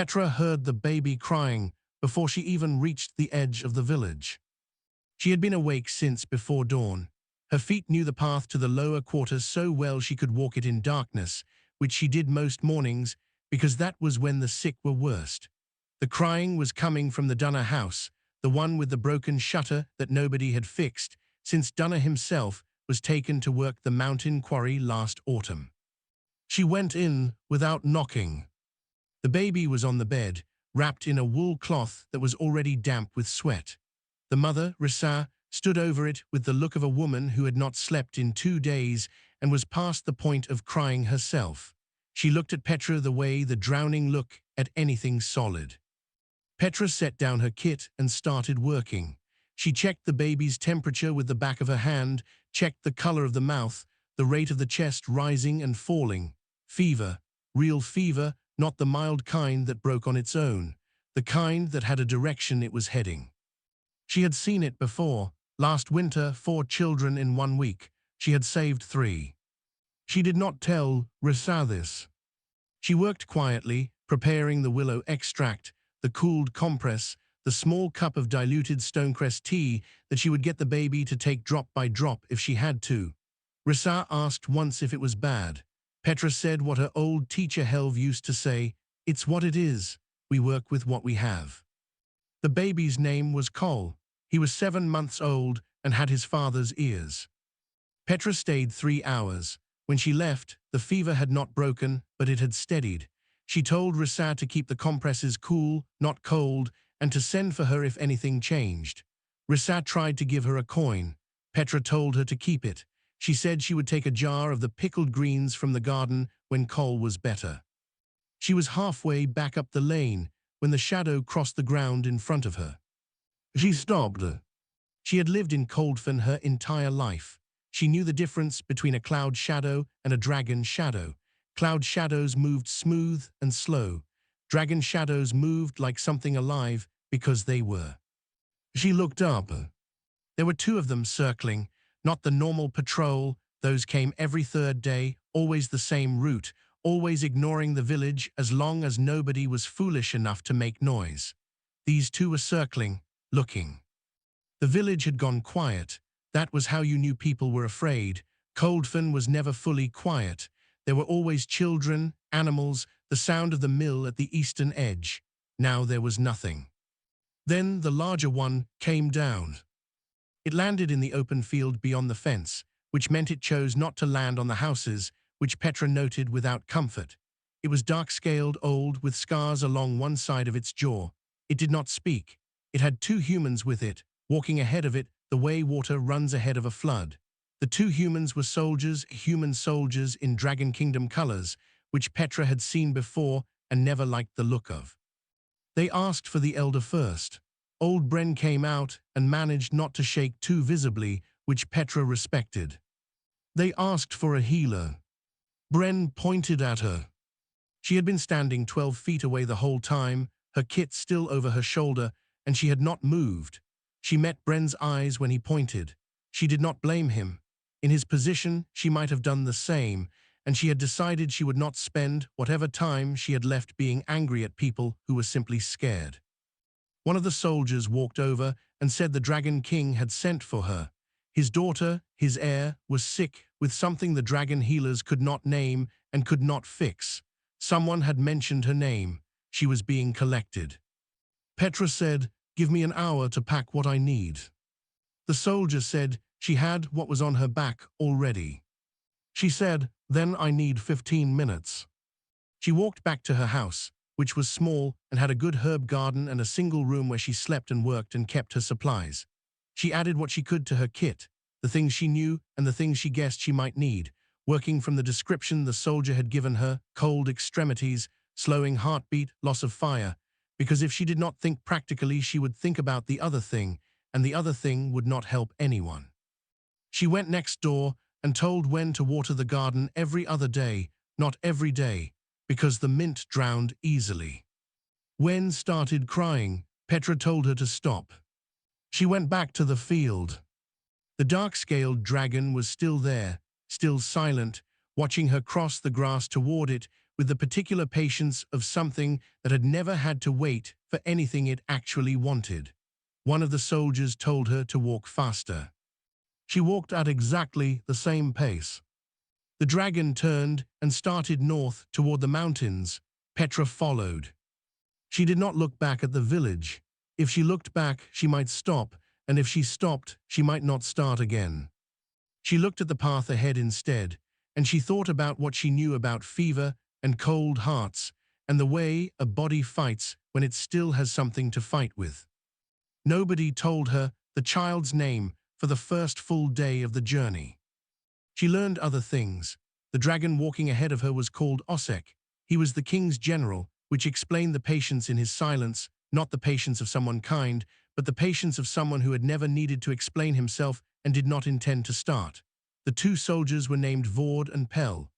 Petra heard the baby crying before she even reached the edge of the village. She had been awake since before dawn. Her feet knew the path to the lower quarters so well she could walk it in darkness, which she did most mornings, because that was when the sick were worst. The crying was coming from the Dunner house, the one with the broken shutter that nobody had fixed, since Dunner himself was taken to work the mountain quarry last autumn. She went in without knocking. The baby was on the bed, wrapped in a wool cloth that was already damp with sweat. The mother, Rissa, stood over it with the look of a woman who had not slept in 2 days and was past the point of crying herself. She looked at Petra the way the drowning look at anything solid. Petra set down her kit and started working. She checked the baby's temperature with the back of her hand, checked the color of the mouth, the rate of the chest rising and falling. Fever, real fever, not the mild kind that broke on its own, the kind that had a direction it was heading. She had seen it before. Last winter, 4 children in 1 week. She had saved 3. She did not tell Rissa this. She worked quietly, preparing the willow extract, the cooled compress, the small cup of diluted stonecress tea that she would get the baby to take drop by drop if she had to. Rissa asked once if it was bad. Petra said what her old teacher Helv used to say, "It's what it is. We work with what we have." The baby's name was Cole. He was 7 months old and had his father's ears. Petra stayed 3 hours. When she left, the fever had not broken, but it had steadied. She told Rissa to keep the compresses cool, not cold, and to send for her if anything changed. Rissa tried to give her a coin. Petra told her to keep it. She said she would take a jar of the pickled greens from the garden when Cole was better. She was halfway back up the lane when the shadow crossed the ground in front of her. She stopped. She had lived in Coldfen her entire life. She knew the difference between a cloud shadow and a dragon shadow. Cloud shadows moved smooth and slow. Dragon shadows moved like something alive because they were. She looked up. There were 2 of them circling, not the normal patrol. Those came every 3rd day, always the same route, always ignoring the village as long as nobody was foolish enough to make noise. These 2 were circling, looking. The village had gone quiet. That was how you knew people were afraid. Coldfen was never fully quiet. There were always children, animals, the sound of the mill at the eastern edge. Now there was nothing. Then the larger one came down. It landed in the open field beyond the fence, which meant it chose not to land on the houses, which Petra noted without comfort. It was dark-scaled, old, with scars along one side of its jaw. It did not speak. It had 2 humans with it, walking ahead of it the way water runs ahead of a flood. The 2 humans were soldiers, human soldiers in Dragon Kingdom colors, which Petra had seen before and never liked the look of. They asked for the elder first. Old Bren came out and managed not to shake too visibly, which Petra respected. They asked for a healer. Bren pointed at her. She had been standing 12 feet away the whole time, her kit still over her shoulder, and she had not moved. She met Bren's eyes when he pointed. She did not blame him. In his position, she might have done the same, and she had decided she would not spend whatever time she had left being angry at people who were simply scared. One of the soldiers walked over and said the Dragon King had sent for her. His daughter, his heir, was sick with something the dragon healers could not name and could not fix. Someone had mentioned her name. She was being collected. Petra said, "Give me an hour to pack what I need." The soldier said she had what was on her back already. She said, "Then I need 15 minutes." She walked back to her house, which was small and had a good herb garden and a single room where she slept and worked and kept her supplies. She added what she could to her kit, the things she knew and the things she guessed she might need, working from the description the soldier had given her: cold extremities, slowing heartbeat, loss of fire, because if she did not think practically, she would think about the other thing, and the other thing would not help anyone. She went next door and told Wen to water the garden every other day, not every day, because the mint drowned easily. Wen started crying. Petra told her to stop. She went back to the field. The dark-scaled dragon was still there, still silent, watching her cross the grass toward it with the particular patience of something that had never had to wait for anything it actually wanted. One of the soldiers told her to walk faster. She walked at exactly the same pace. The dragon turned and started north toward the mountains. Petra followed. She did not look back at the village. If she looked back, she might stop, and if she stopped, she might not start again. She looked at the path ahead instead, and she thought about what she knew about fever and cold hearts, and the way a body fights when it still has something to fight with. Nobody told her the child's name for the first full day of the journey. She learned other things. The dragon walking ahead of her was called Osek. He was the king's general, which explained the patience in his silence, not the patience of someone kind, but the patience of someone who had never needed to explain himself and did not intend to start. The two soldiers were named Vord and Pell.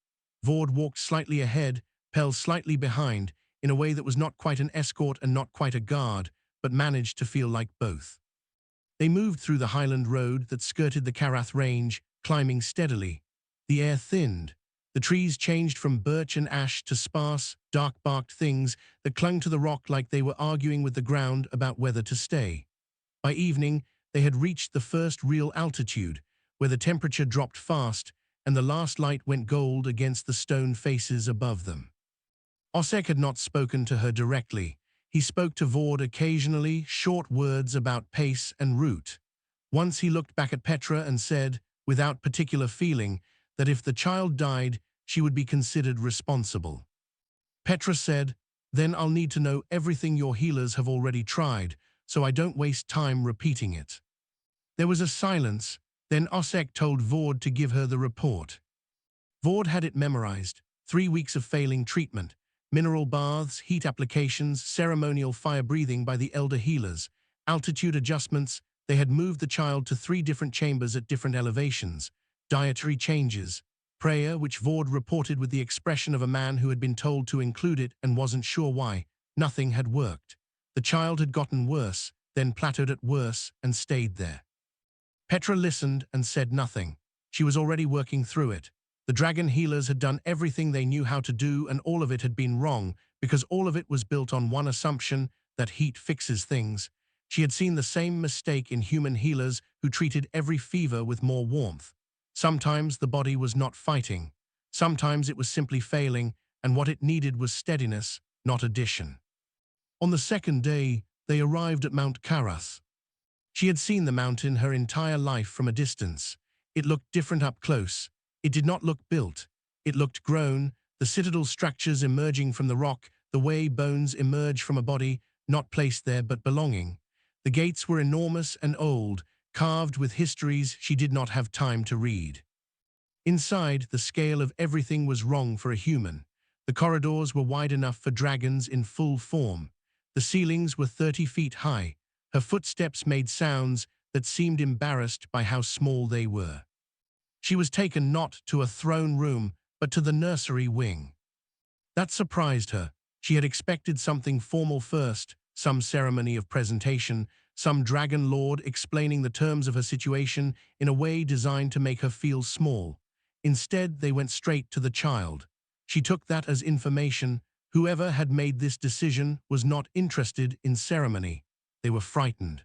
Vord walked slightly ahead, Pell slightly behind, in a way that was not quite an escort and not quite a guard, but managed to feel like both. They moved through the highland road that skirted the Karath range, climbing steadily. The air thinned. The trees changed from birch and ash to sparse, dark-barked things that clung to the rock like they were arguing with the ground about whether to stay. By evening, they had reached the first real altitude, where the temperature dropped fast and the last light went gold against the stone faces above them. Osek had not spoken to her directly. He spoke to Vord occasionally, short words about pace and route. Once he looked back at Petra and said, without particular feeling, that if the child died, she would be considered responsible. Petra said, "Then I'll need to know everything your healers have already tried, so I don't waste time repeating it." There was a silence, then Osek told Vord to give her the report. Vord had it memorized: 3 weeks of failing treatment, mineral baths, heat applications, ceremonial fire breathing by the elder healers, altitude adjustments. They had moved the child to 3 different chambers at different elevations, dietary changes, prayer, which Vord reported with the expression of a man who had been told to include it and wasn't sure why. Nothing had worked. The child had gotten worse, then plateaued at worse and stayed there. Petra listened and said nothing. She was already working through it. The dragon healers had done everything they knew how to do, and all of it had been wrong, because all of it was built on one assumption, that heat fixes things. She had seen the same mistake in human healers who treated every fever with more warmth. Sometimes the body was not fighting. Sometimes it was simply failing, and what it needed was steadiness, not addition. On the second day, they arrived at Mount Karath. She had seen the mountain her entire life from a distance. It looked different up close. It did not look built. It looked grown, the citadel structures emerging from the rock, the way bones emerge from a body, not placed there but belonging. The gates were enormous and old, carved with histories she did not have time to read. Inside, the scale of everything was wrong for a human. The corridors were wide enough for dragons in full form. The ceilings were 30 feet high. Her footsteps made sounds that seemed embarrassed by how small they were. She was taken not to a throne room, but to the nursery wing. That surprised her. She had expected something formal first, some ceremony of presentation, some dragon lord explaining the terms of her situation in a way designed to make her feel small. Instead, they went straight to the child. She took that as information. Whoever had made this decision was not interested in ceremony. They were frightened.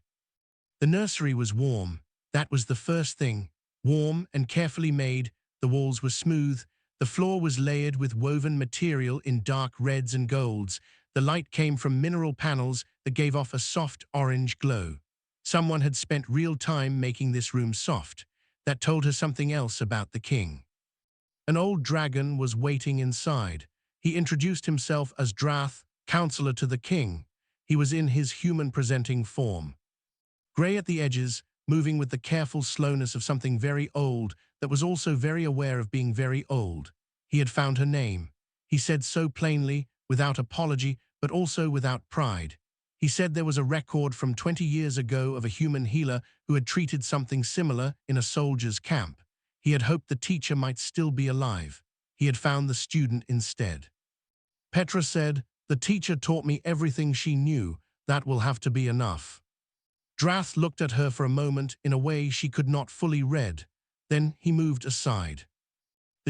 The nursery was warm. That was the first thing. Warm and carefully made. The walls were smooth. The floor was layered with woven material in dark reds and golds. The light came from mineral panels that gave off a soft orange glow. Someone had spent real time making this room soft. That told her something else about the king. An old dragon was waiting inside. He introduced himself as Drath, counselor to the king. He was in his human-presenting form. Gray at the edges, moving with the careful slowness of something very old that was also very aware of being very old. He had found her name. He said so plainly, without apology, but also without pride. He said there was a record from 20 years ago of a human healer who had treated something similar in a soldier's camp. He had hoped the teacher might still be alive. He had found the student instead. Petra said, "The teacher taught me everything she knew. That will have to be enough." Drath looked at her for a moment in a way she could not fully read. Then he moved aside.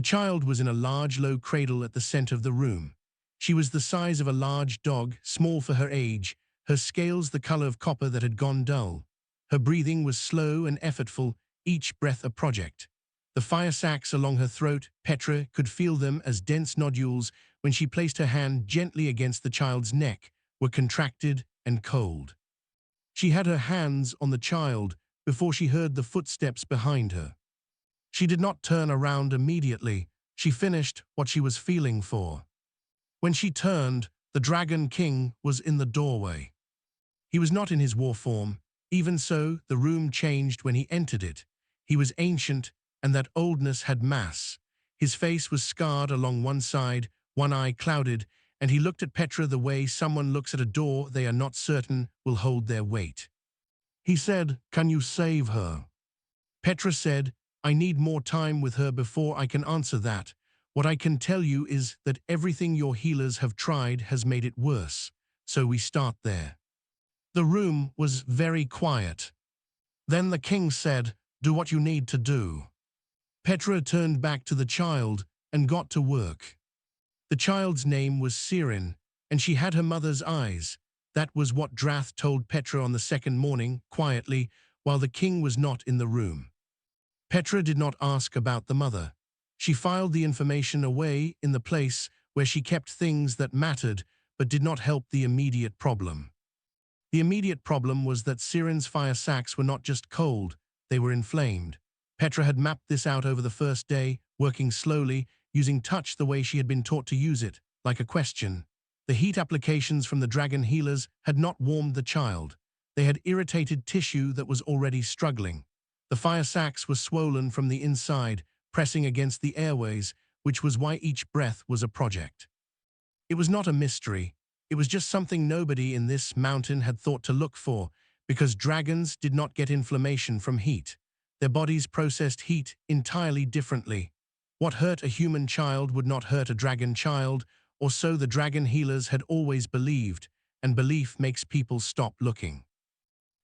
The child was in a large low cradle at the center of the room. She was the size of a large dog, small for her age, her scales the color of copper that had gone dull. Her breathing was slow and effortful, each breath a project. The fire sacs along her throat, Petra could feel them as dense nodules when she placed her hand gently against the child's neck, were contracted and cold. She had her hands on the child before she heard the footsteps behind her. She did not turn around immediately. She finished what she was feeling for. When she turned, the Dragon King was in the doorway. He was not in his war form. Even so, the room changed when he entered it. He was ancient, and that oldness had mass. His face was scarred along one side, one eye clouded, and he looked at Petra the way someone looks at a door they are not certain will hold their weight. He said, "Can you save her?" Petra said, "I need more time with her before I can answer that. What I can tell you is that everything your healers have tried has made it worse, so we start there." The room was very quiet. Then the king said, "Do what you need to do." Petra turned back to the child and got to work. The child's name was Sirin, and she had her mother's eyes. That was what Drath told Petra on the second morning, quietly, while the king was not in the room. Petra did not ask about the mother. She filed the information away in the place where she kept things that mattered but did not help the immediate problem. The immediate problem was that Sirin's fire sacs were not just cold, they were inflamed. Petra had mapped this out over the first day, working slowly, using touch the way she had been taught to use it, like a question. The heat applications from the dragon healers had not warmed the child. They had irritated tissue that was already struggling. The fire sacs were swollen from the inside, pressing against the airways, which was why each breath was a project. It was not a mystery. It was just something nobody in this mountain had thought to look for, because dragons did not get inflammation from heat. Their bodies processed heat entirely differently. What hurt a human child would not hurt a dragon child, or so the dragon healers had always believed, and belief makes people stop looking.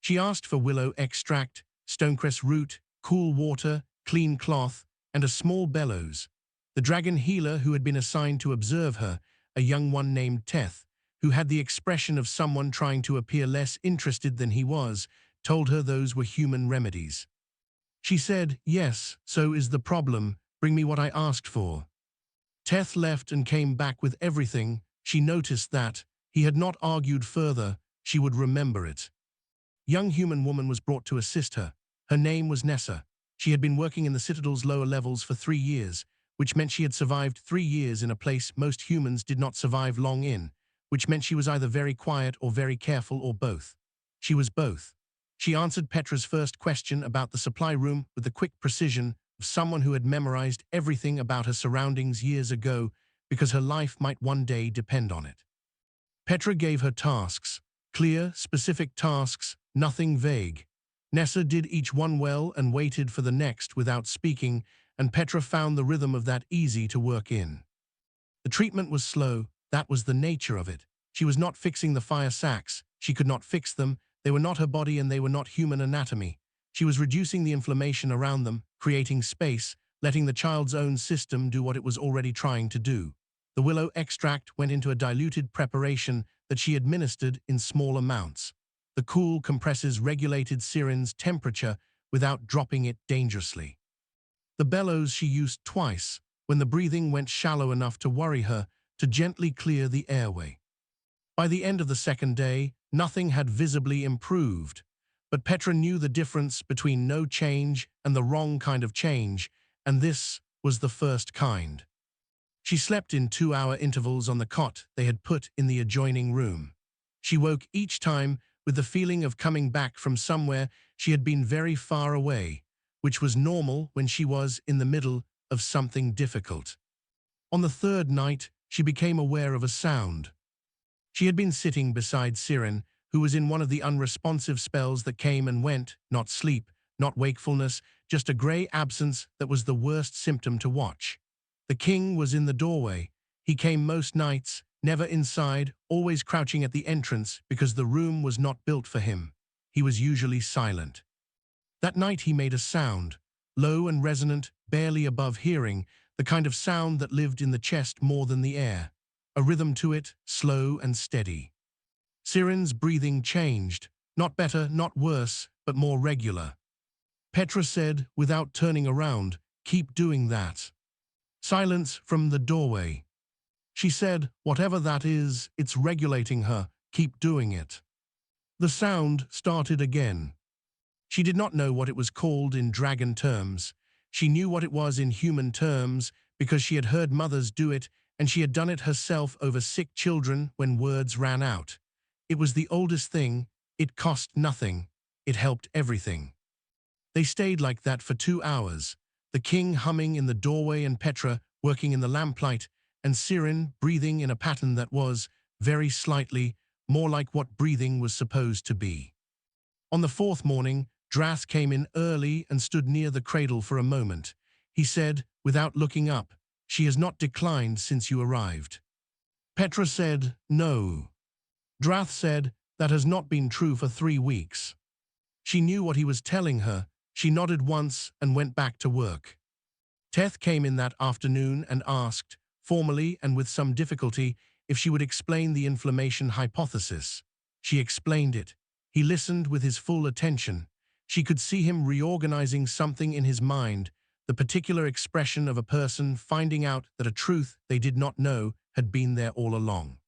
She asked for willow extract, stonecress root, cool water, clean cloth, and a small bellows. The dragon healer who had been assigned to observe her, a young one named Teth, who had the expression of someone trying to appear less interested than he was, told her those were human remedies. She said, "Yes, so is the problem. Bring me what I asked for." Teth left and came back with everything. She noticed that he had not argued further. She would remember it. Young human woman was brought to assist her. Her name was Nessa. She had been working in the Citadel's lower levels for 3 years, which meant she had survived 3 years in a place most humans did not survive long in, which meant she was either very quiet or very careful or both. She was both. She answered Petra's first question about the supply room with the quick precision of someone who had memorized everything about her surroundings years ago because her life might one day depend on it. Petra gave her tasks, clear, specific tasks, nothing vague. Nessa did each one well and waited for the next without speaking, and Petra found the rhythm of that easy to work in. The treatment was slow. That was the nature of it. She was not fixing the fire sacs. She could not fix them. They were not her body and they were not human anatomy. She was reducing the inflammation around them, creating space, letting the child's own system do what it was already trying to do. The willow extract went into a diluted preparation that she administered in small amounts. The cool compresses regulated Sirin's temperature without dropping it dangerously. The bellows she used twice, when the breathing went shallow enough to worry her, to gently clear the airway. By the end of the second day, nothing had visibly improved, but Petra knew the difference between no change and the wrong kind of change, and this was the first kind. She slept in 2-hour intervals on the cot they had put in the adjoining room. She woke each time with the feeling of coming back from somewhere she had been very far away, which was normal when she was in the middle of something difficult. On the third night, she became aware of a sound. She had been sitting beside Sirin, who was in one of the unresponsive spells that came and went, not sleep, not wakefulness, just a grey absence that was the worst symptom to watch. The king was in the doorway. He came most nights, never inside, always crouching at the entrance because the room was not built for him. He was usually silent. That night he made a sound, low and resonant, barely above hearing, the kind of sound that lived in the chest more than the air, a rhythm to it, slow and steady. Siren's breathing changed, not better, not worse, but more regular. Petra said, without turning around, "Keep doing that." Silence from the doorway. She said, "Whatever that is, it's regulating her. Keep doing it." The sound started again. She did not know what it was called in dragon terms. She knew what it was in human terms because she had heard mothers do it, and she had done it herself over sick children when words ran out. It was the oldest thing. It cost nothing. It helped everything. They stayed like that for 2 hours, the king humming in the doorway and Petra working in the lamplight, and Siren breathing in a pattern that was, very slightly, more like what breathing was supposed to be. On the 4th morning, Drath came in early and stood near the cradle for a moment. He said, without looking up, "She has not declined since you arrived." Petra said, "No." Drath said, "That has not been true for 3 weeks." She knew what he was telling her. She nodded once and went back to work. Teth came in that afternoon and asked, formally and with some difficulty, if she would explain the inflammation hypothesis. She explained it. He listened with his full attention. She could see him reorganizing something in his mind, the particular expression of a person finding out that a truth they did not know had been there all along.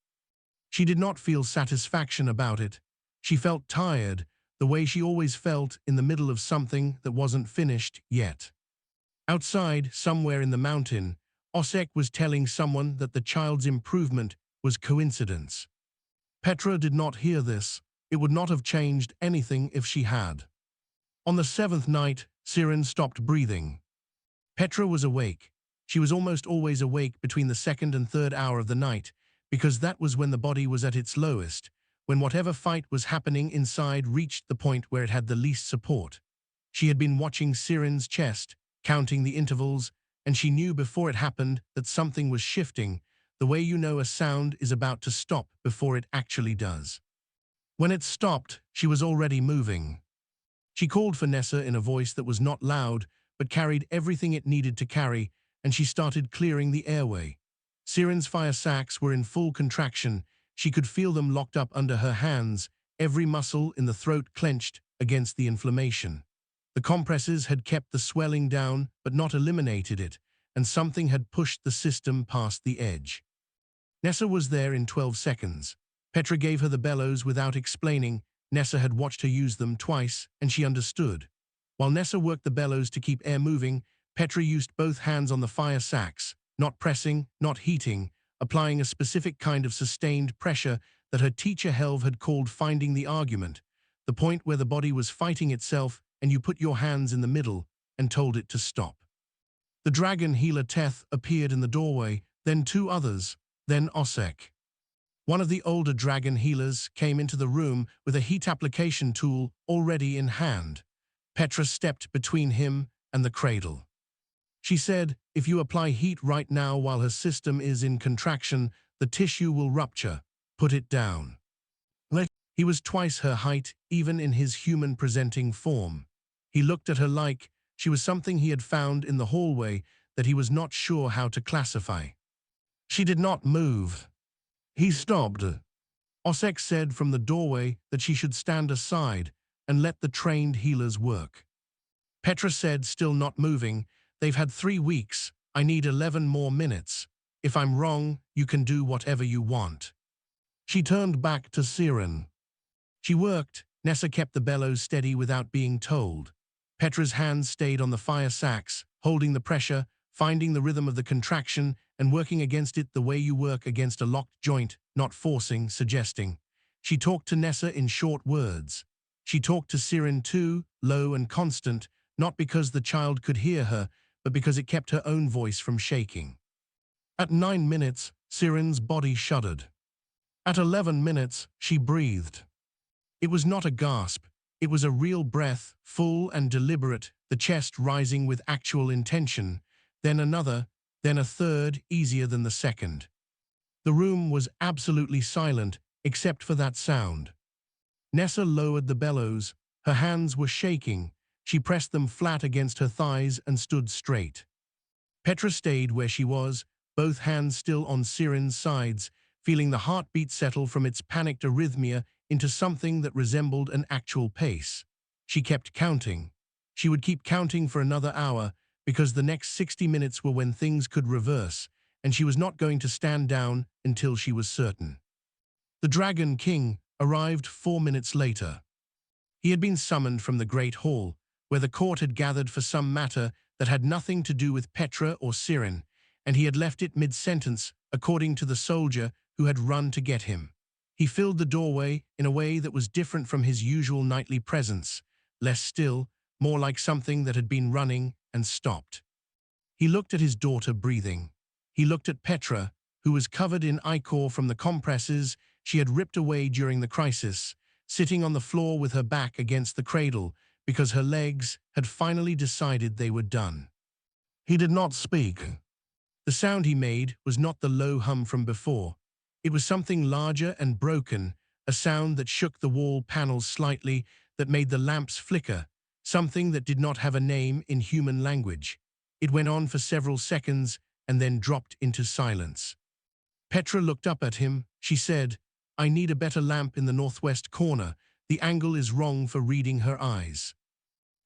She did not feel satisfaction about it. She felt tired, the way she always felt in the middle of something that wasn't finished yet. Outside, somewhere in the mountain, Osek was telling someone that the child's improvement was coincidence. Petra did not hear this. It would not have changed anything if she had. On the 7th night, Siren stopped breathing. Petra was awake. She was almost always awake between the 2nd and 3rd hour of the night, because that was when the body was at its lowest, when whatever fight was happening inside reached the point where it had the least support. She had been watching Siren's chest, counting the intervals, and she knew before it happened that something was shifting, the way you know a sound is about to stop before it actually does. When it stopped, she was already moving. She called for Nessa in a voice that was not loud, but carried everything it needed to carry, and she started clearing the airway. Siren's fire sacs were in full contraction. She could feel them locked up under her hands, every muscle in the throat clenched against the inflammation. The compresses had kept the swelling down, but not eliminated it, and something had pushed the system past the edge. Nessa was there in 12 seconds. Petra gave her the bellows without explaining. Nessa had watched her use them twice, and she understood. While Nessa worked the bellows to keep air moving, Petra used both hands on the fire sacs, not pressing, not heating, applying a specific kind of sustained pressure that her teacher Helv had called finding the argument, the point where the body was fighting itself and you put your hands in the middle and told it to stop. The dragon healer Teth appeared in the doorway, then 2 others, then Osek. One of the older dragon healers came into the room with a heat application tool already in hand. Petra stepped between him and the cradle. She said, "If you apply heat right now while her system is in contraction, the tissue will rupture. Put it down." He was twice her height, even in his human-presenting form. He looked at her like she was something he had found in the hallway that he was not sure how to classify. She did not move. He stopped. Osek said from the doorway that she should stand aside and let the trained healers work. Petra said, still not moving, "They've had 3 weeks. I need 11 more minutes. If I'm wrong, you can do whatever you want." She turned back to Siren. She worked. Nessa kept the bellows steady without being told. Petra's hands stayed on the fire sacs, holding the pressure, finding the rhythm of the contraction, and working against it the way you work against a locked joint, not forcing, suggesting. She talked to Nessa in short words. She talked to Siren too, low and constant, not because the child could hear her, but because it kept her own voice from shaking. At 9 minutes, Siren's body shuddered. At 11 minutes, she breathed. It was not a gasp. It was a real breath, full and deliberate, the chest rising with actual intention, then another, then a third, easier than the second. The room was absolutely silent, except for that sound. Nessa lowered the bellows. Her hands were shaking. She pressed them flat against her thighs and stood straight. Petra stayed where she was, both hands still on Siren's sides, feeling the heartbeat settle from its panicked arrhythmia into something that resembled an actual pace. She kept counting. She would keep counting for another hour, because the next 60 minutes were when things could reverse, and she was not going to stand down until she was certain. The Dragon King arrived 4 minutes later. He had been summoned from the Great Hall, where the court had gathered for some matter that had nothing to do with Petra or Siren, and he had left it mid-sentence, according to the soldier who had run to get him. He filled the doorway in a way that was different from his usual nightly presence, less still, more like something that had been running and stopped. He looked at his daughter breathing. He looked at Petra, who was covered in ichor from the compresses she had ripped away during the crisis, sitting on the floor with her back against the cradle because her legs had finally decided they were done. He did not speak. The sound he made was not the low hum from before. It was something larger and broken, a sound that shook the wall panels slightly, that made the lamps flicker, something that did not have a name in human language. It went on for several seconds and then dropped into silence. Petra looked up at him. She said, "I need a better lamp in the northwest corner. The angle is wrong for reading her eyes."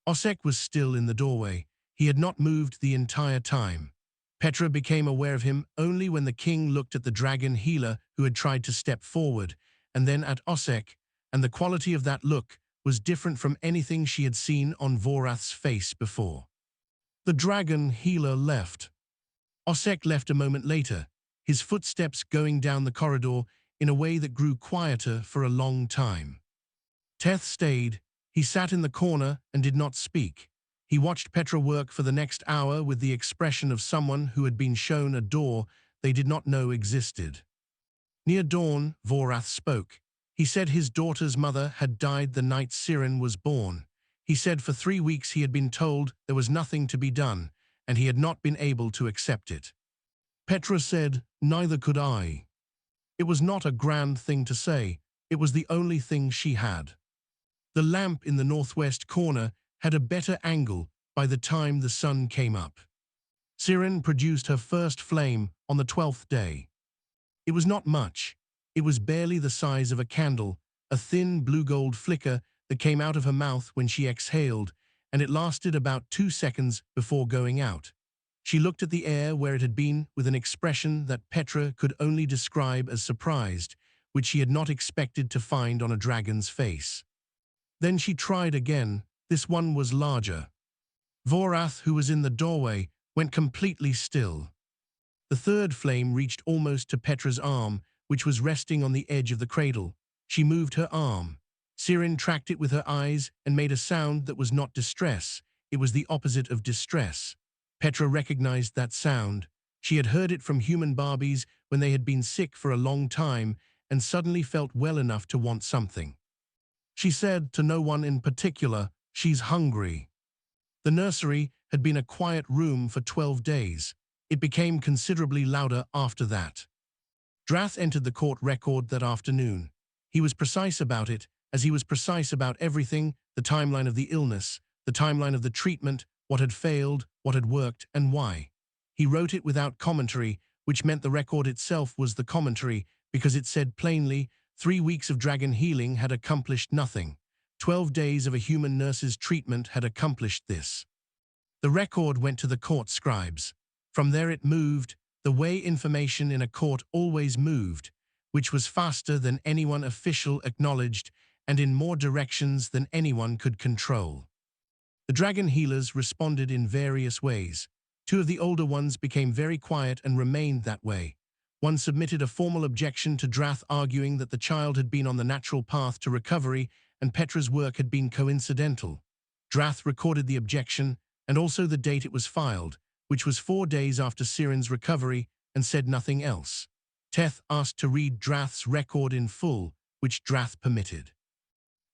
Osek was still in the doorway. He had not moved the entire time. Petra became aware of him only when the king looked at the dragon healer who had tried to step forward, and then at Osek, and the quality of that look was different from anything she had seen on Vorath's face before. The dragon healer left. Osek left a moment later, his footsteps going down the corridor in a way that grew quieter for a long time. Teth stayed. He sat in the corner and did not speak. He watched Petra work for the next hour with the expression of someone who had been shown a door they did not know existed. Near dawn, Vorath spoke. He said his daughter's mother had died the night Siren was born. He said for 3 weeks he had been told there was nothing to be done, and he had not been able to accept it. Petra said, "Neither could I." It was not a grand thing to say. It was the only thing she had. The lamp in the northwest corner had a better angle by the time the sun came up. Siren produced her first flame on the 12th day. It was not much. It was barely the size of a candle, a thin blue-gold flicker that came out of her mouth when she exhaled, and it lasted about 2 seconds before going out. She looked at the air where it had been with an expression that Petra could only describe as surprised, which she had not expected to find on a dragon's face. Then she tried again. This one was larger. Vorath, who was in the doorway, went completely still. The third flame reached almost to Petra's arm, which was resting on the edge of the cradle. She moved her arm. Siren tracked it with her eyes and made a sound that was not distress. It was the opposite of distress. Petra recognized that sound. She had heard it from human Barbies when they had been sick for a long time and suddenly felt well enough to want something. She said to no one in particular, "She's hungry." The nursery had been a quiet room for 12 days. It became considerably louder after that. Drath entered the court record that afternoon. He was precise about it, as he was precise about everything: the timeline of the illness, the timeline of the treatment, what had failed, what had worked, and why. He wrote it without commentary, which meant the record itself was the commentary, because it said plainly, 3 weeks of dragon healing had accomplished nothing. 12 days of a human nurse's treatment had accomplished this. The record went to the court scribes. From there it moved, the way information in a court always moved, which was faster than anyone official acknowledged and in more directions than anyone could control. The dragon healers responded in various ways. 2 of the older ones became very quiet and remained that way. One submitted a formal objection to Drath, arguing that the child had been on the natural path to recovery and Petra's work had been coincidental. Drath recorded the objection and also the date it was filed, which was 4 days after Siren's recovery, and said nothing else. Teth asked to read Drath's record in full, which Drath permitted.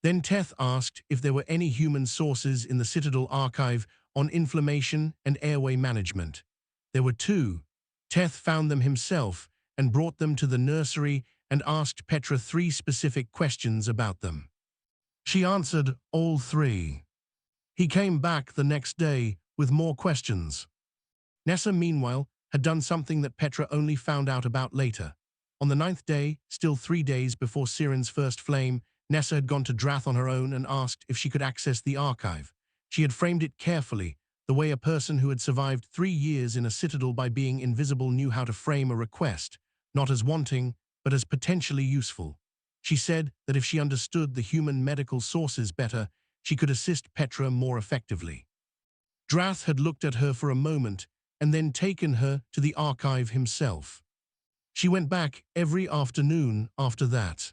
Then Teth asked if there were any human sources in the Citadel archive on inflammation and airway management. There were 2. Teth found them himself and brought them to the nursery and asked Petra 3 specific questions about them. She answered all 3. He came back the next day with more questions. Nessa, meanwhile, had done something that Petra only found out about later. On the 9th day, still 3 days before Siren's first flame, Nessa had gone to Drath on her own and asked if she could access the archive. She had framed it carefully, the way a person who had survived 3 years in a citadel by being invisible knew how to frame a request, not as wanting, but as potentially useful. She said that if she understood the human medical sources better, she could assist Petra more effectively. Drath had looked at her for a moment and then taken her to the archive himself. She went back every afternoon after that.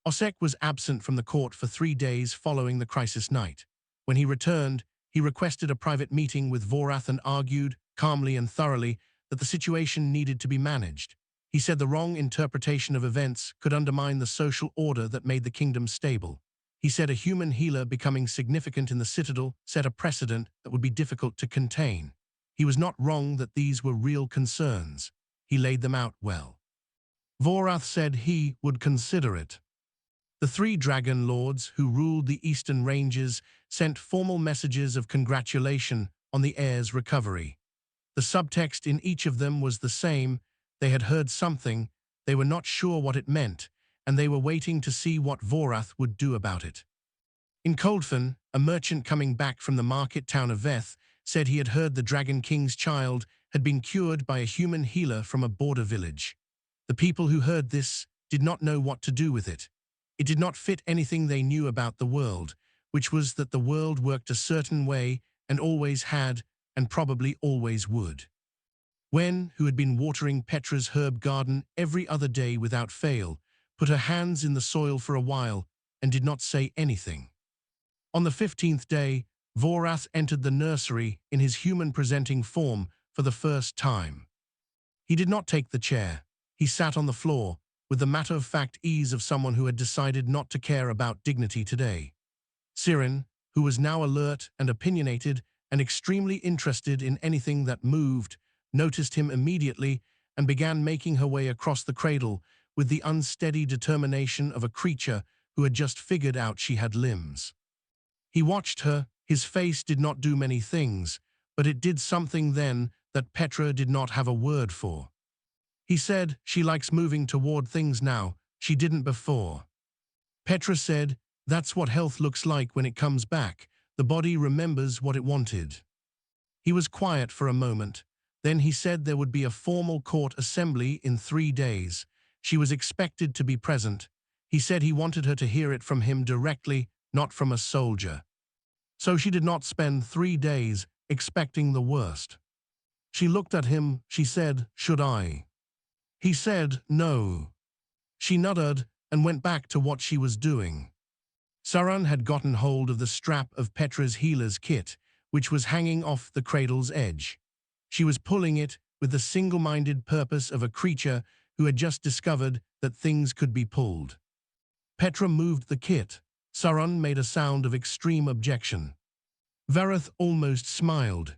Osek was absent from the court for 3 days following the crisis night. When he returned, he requested a private meeting with Vorath and argued, calmly and thoroughly, that the situation needed to be managed. He said the wrong interpretation of events could undermine the social order that made the kingdom stable. He said a human healer becoming significant in the citadel set a precedent that would be difficult to contain. He was not wrong that these were real concerns. He laid them out well. Vorath said he would consider it. The 3 dragon lords who ruled the eastern ranges sent formal messages of congratulation on the heir's recovery. The subtext in each of them was the same. They had heard something, they were not sure what it meant, and they were waiting to see what Vorath would do about it. In Coldfen, a merchant coming back from the market town of Veth said he had heard the Dragon King's child had been cured by a human healer from a border village. The people who heard this did not know what to do with it. It did not fit anything they knew about the world, which was that the world worked a certain way and always had, and probably always would. Wen, who had been watering Petra's herb garden every other day without fail, put her hands in the soil for a while and did not say anything. On the 15th day, Vorath entered the nursery in his human-presenting form for the first time. He did not take the chair. He sat on the floor, with the matter-of-fact ease of someone who had decided not to care about dignity today. Siren, who was now alert and opinionated and extremely interested in anything that moved, noticed him immediately and began making her way across the cradle with the unsteady determination of a creature who had just figured out she had limbs. He watched her. His face did not do many things, but it did something then that Petra did not have a word for. He said, "She likes moving toward things now, she didn't before." Petra said, "That's what health looks like when it comes back. The body remembers what it wanted." He was quiet for a moment. Then he said there would be a formal court assembly in 3 days. She was expected to be present. He said he wanted her to hear it from him directly, not from a soldier. So she did not spend 3 days expecting the worst. She looked at him. She said, "Should I?" He said, "No." She nodded and went back to what she was doing. Saran had gotten hold of the strap of Petra's healer's kit, which was hanging off the cradle's edge. She was pulling it with the single-minded purpose of a creature who had just discovered that things could be pulled. Petra moved the kit. Saran made a sound of extreme objection. Vareth almost smiled.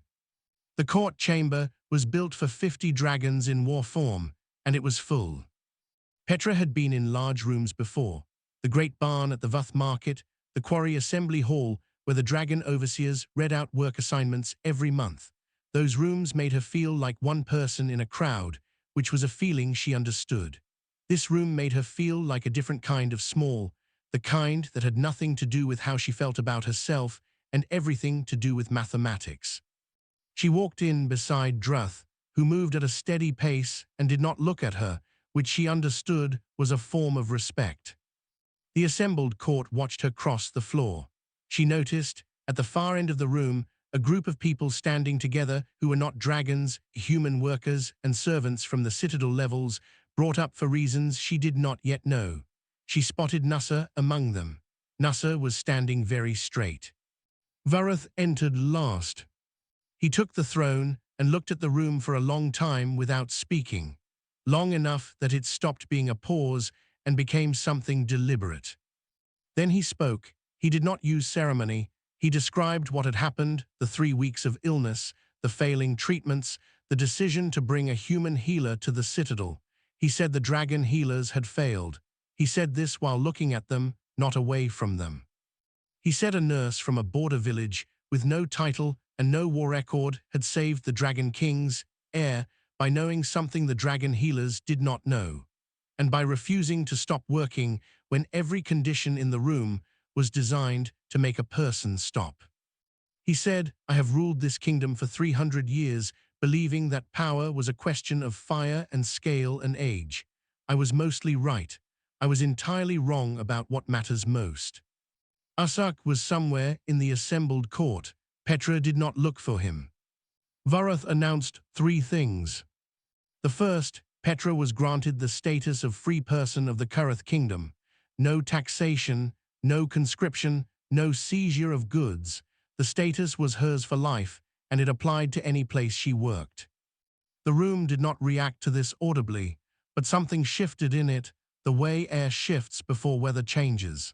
The court chamber was built for 50 dragons in war form, and it was full. Petra had been in large rooms before: the great barn at the Vuth market, the quarry assembly hall where the dragon overseers read out work assignments every month. Those rooms made her feel like one person in a crowd, which was a feeling she understood. This room made her feel like a different kind of small, the kind that had nothing to do with how she felt about herself and everything to do with mathematics. She walked in beside Druth, who moved at a steady pace and did not look at her, which she understood was a form of respect. The assembled court watched her cross the floor. She noticed, at the far end of the room, a group of people standing together who were not dragons, human workers and servants from the citadel levels, brought up for reasons she did not yet know. She spotted Nusser among them. Nusser was standing very straight. Vareth entered last. He took the throne and looked at the room for a long time without speaking, long enough that it stopped being a pause and became something deliberate. Then he spoke. He did not use ceremony. He described what had happened, the 3 weeks of illness, the failing treatments, the decision to bring a human healer to the citadel. He said the dragon healers had failed. He said this while looking at them, not away from them. He said a nurse from a border village with no title and no war record had saved the Dragon King's heir by knowing something the dragon healers did not know, and by refusing to stop working when every condition in the room was designed to make a person stop. He said, "I have ruled this kingdom for 300 years, believing that power was a question of fire and scale and age. I was mostly right. I was entirely wrong about what matters most." Asak was somewhere in the assembled court. Petra did not look for him. Varath announced 3 things. The first, Petra was granted the status of free person of the Karath kingdom. No taxation, no conscription, no seizure of goods. The status was hers for life, and it applied to any place she worked. The room did not react to this audibly, but something shifted in it, the way air shifts before weather changes.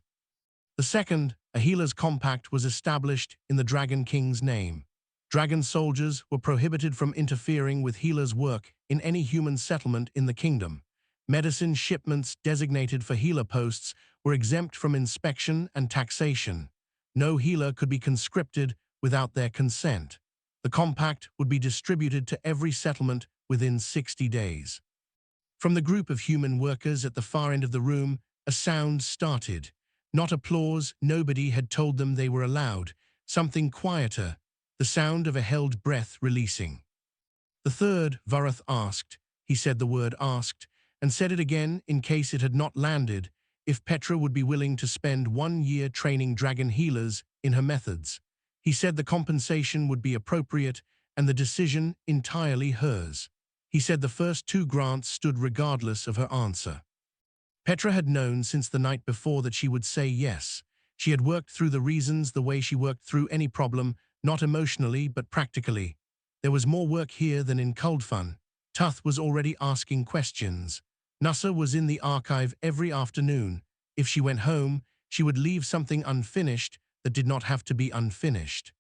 The second, a healer's compact was established in the Dragon King's name. Dragon soldiers were prohibited from interfering with healers' work in any human settlement in the kingdom. Medicine shipments designated for healer posts were exempt from inspection and taxation. No healer could be conscripted without their consent. The compact would be distributed to every settlement within 60 days. From the group of human workers at the far end of the room, a sound started. Not applause, nobody had told them they were allowed. Something quieter, the sound of a held breath releasing. The third, Varath asked. He said the word asked, and said it again in case it had not landed, if Petra would be willing to spend 1 year training dragon healers in her methods. He said the compensation would be appropriate and the decision entirely hers. He said the first 2 grants stood regardless of her answer. Petra had known since the night before that she would say yes. She had worked through the reasons the way she worked through any problem, not emotionally but practically. There was more work here than in Kuldfun. Tuth was already asking questions. Nussa was in the archive every afternoon. If she went home, she would leave something unfinished that did not have to be unfinished.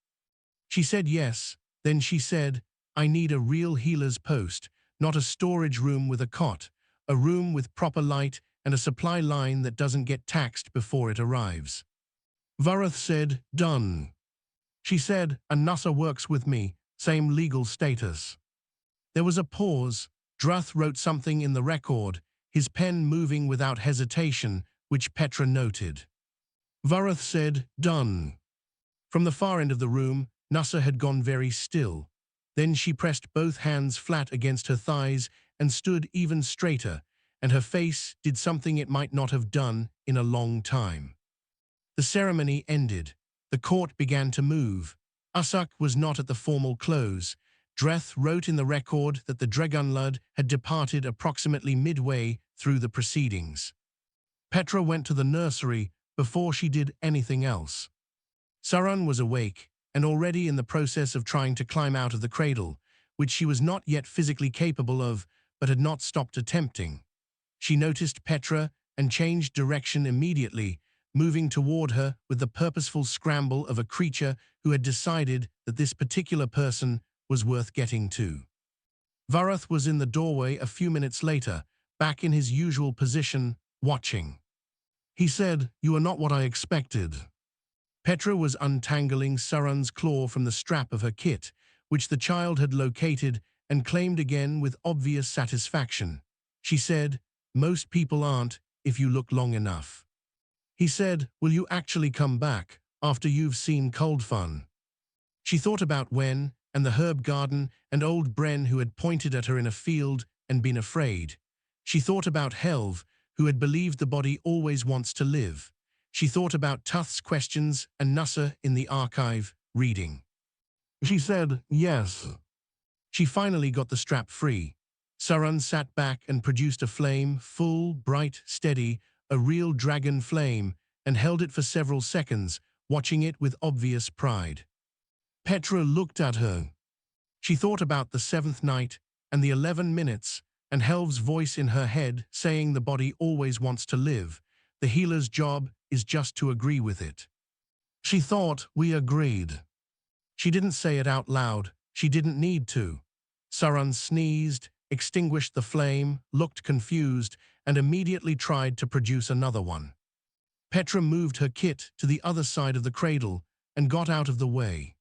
She said yes. Then she said, "I need a real healer's post, not a storage room with a cot, a room with proper light and a supply line that doesn't get taxed before it arrives." Varath said, "Done." She said, "And Nussa works with me, same legal status." There was a pause. Druth wrote something in the record, his pen moving without hesitation, which Petra noted. Varath said, "Done." From the far end of the room, Nussa had gone very still. Then she pressed both hands flat against her thighs and stood even straighter, and her face did something it might not have done in a long time. The ceremony ended. The court began to move. Asak was not at the formal close. Dreth wrote in the record that the Dregunlud had departed approximately midway through the proceedings. Petra went to the nursery before she did anything else. Sarun was awake and already in the process of trying to climb out of the cradle, which she was not yet physically capable of, but had not stopped attempting. She noticed Petra and changed direction immediately, moving toward her with the purposeful scramble of a creature who had decided that this particular person was worth getting to. Varath was in the doorway a few minutes later, back in his usual position, watching. He said, "You are not what I expected." Petra was untangling Sarun's claw from the strap of her kit, which the child had located and claimed again with obvious satisfaction. She said, "Most people aren't, if you look long enough." He said, "Will you actually come back after you've seen Kuldfun?" She thought about Wen and the herb garden and old Bren who had pointed at her in a field and been afraid. She thought about Helv, who had believed the body always wants to live. She thought about Tuth's questions and Nussa in the archive, reading. She said, "Yes." She finally got the strap free. Sarun sat back and produced a flame, full, bright, steady, a real dragon flame, and held it for several seconds, watching it with obvious pride. Petra looked at her. She thought about the 7th night and the 11 minutes, and Helv's voice in her head saying the body always wants to live. The healer's job is just to agree with it. She thought, "We agreed." She didn't say it out loud. She didn't need to. Sarun sneezed, extinguished the flame, looked confused, and immediately tried to produce another one. Petra moved her kit to the other side of the cradle and got out of the way.